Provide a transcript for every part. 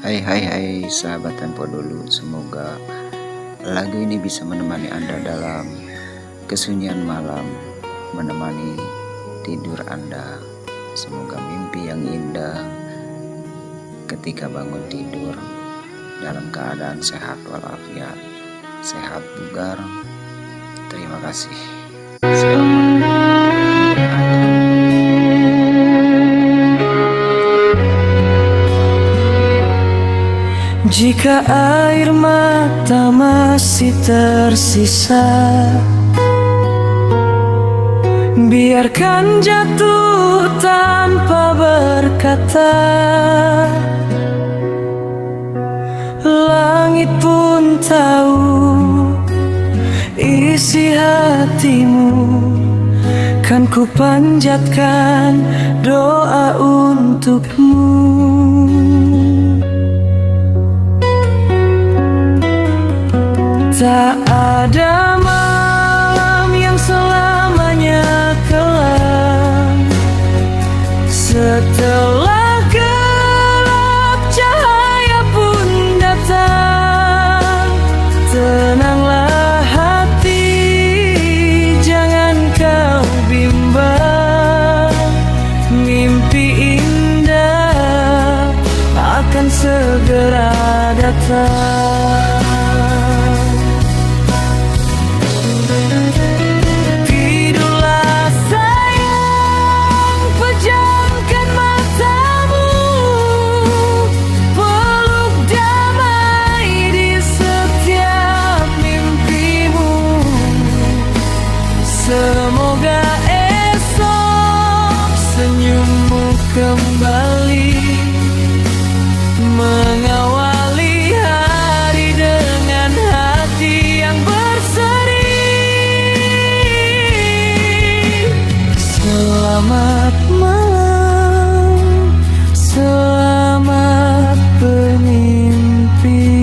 Hai sahabat Tempo dulu, semoga lagu ini bisa menemani Anda dalam kesunyian malam, menemani tidur Anda. Semoga mimpi yang indah ketika bangun tidur dalam keadaan sehat walafiat, sehat bugar. Terima kasih. Jika air mata masih tersisa, biarkan jatuh tanpa berkata. Langit pun tahu isi hatimu, kan ku panjatkan doa untukmu. Tak ada malam yang selamanya kelam. Setelah gelap cahaya pun datang. Tenanglah hati, jangan kau bimbang. Mimpi indah akan segera datang. Semoga esok senyummu kembali mengawali hari dengan hati yang berseri. Selamat malam, selamat bermimpi.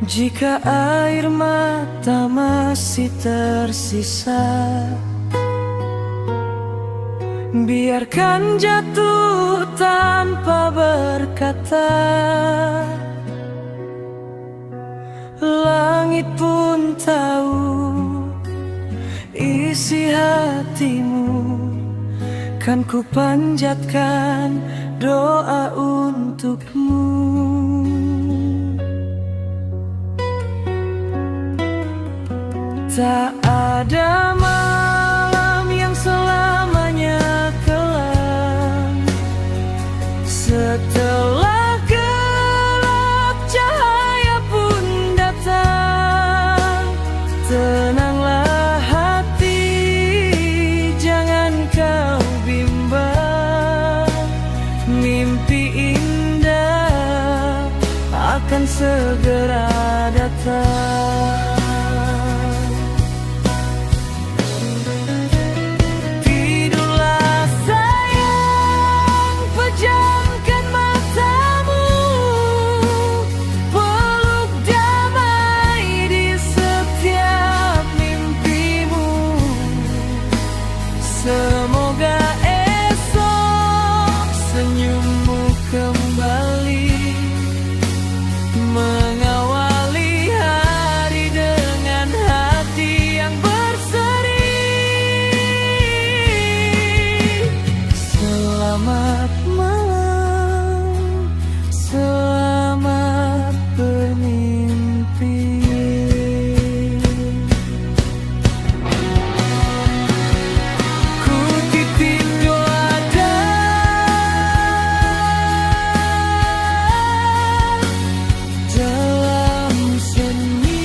Jika air mata masih tersisa, biarkan jatuh tanpa berkata. Langit pun tahu isi hatimu, kan ku panjatkan doa untukmu. Tak ada malam yang selamanya kelam. Setelah gelap cahaya pun datang. Tenanglah hati, jangan kau bimbang. Mimpi indah akan segera datang. Pejamkan matamu, peluk damai. mengawali hari dengan hati yang berseri. Selamat malam, selamat bermimpi. Ku titip doa dalam seni.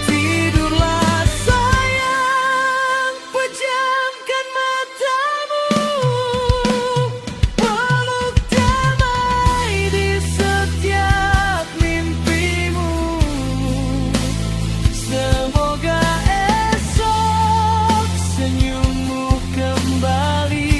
Tidurlah sayang, pejamkan matamu, peluk damai di setiap mimpimu. Semoga esok senyummu kembali.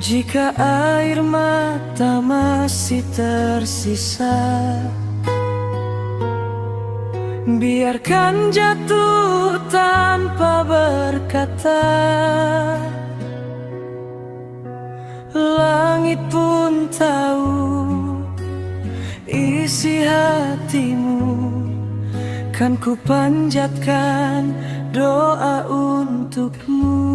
Jika air mata masih tersisa, biarkan jatuh tanpa berkata. Langit pun tahu isi hatimu, kan ku panjatkan doa untukmu.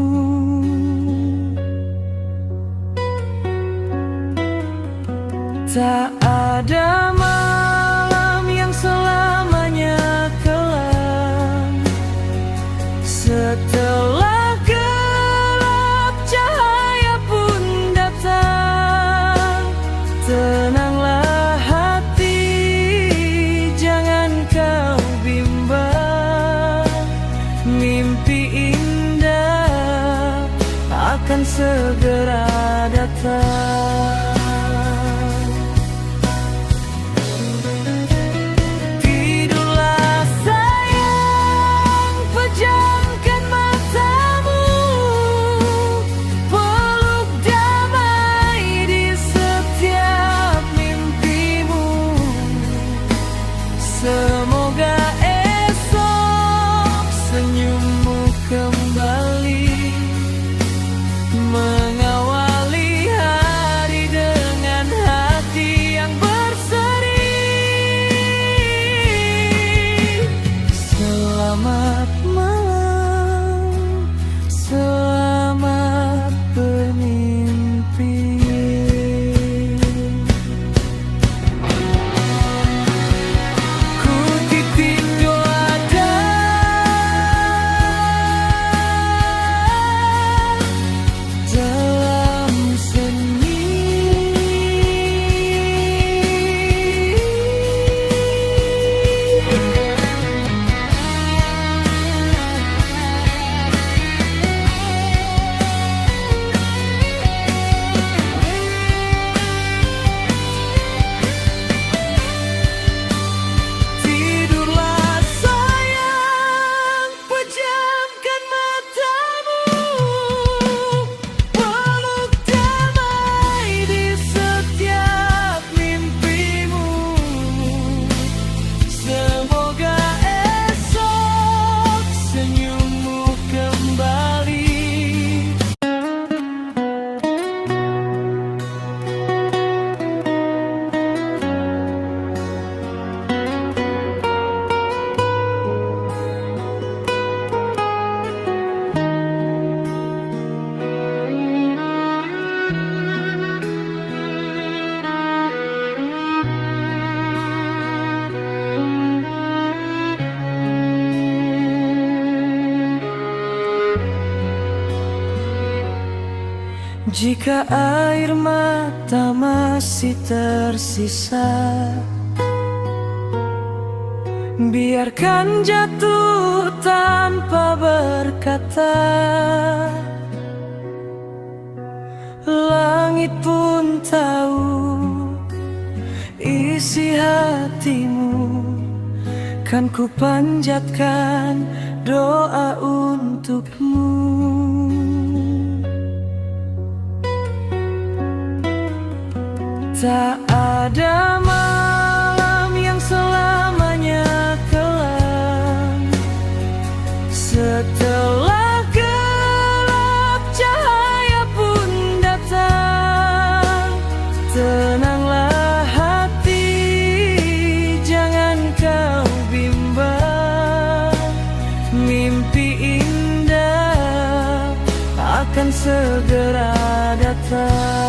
Tak ada malam yang selamanya kelam. Setelah gelap cahaya pun datang. Tenanglah hati, jangan kau bimbang. Mimpi indah akan segera datang. Semoga esok senyummu kembali, mengawali hari Jika air mata masih tersisa, biarkan jatuh tanpa berkata. Langit pun tahu isi hatimu, kan ku panjatkan doa untukmu. Tak ada malam yang selamanya kelam. Setelah gelap cahaya pun datang. Tenanglah hati, jangan kau bimbang. Mimpi indah akan segera datang.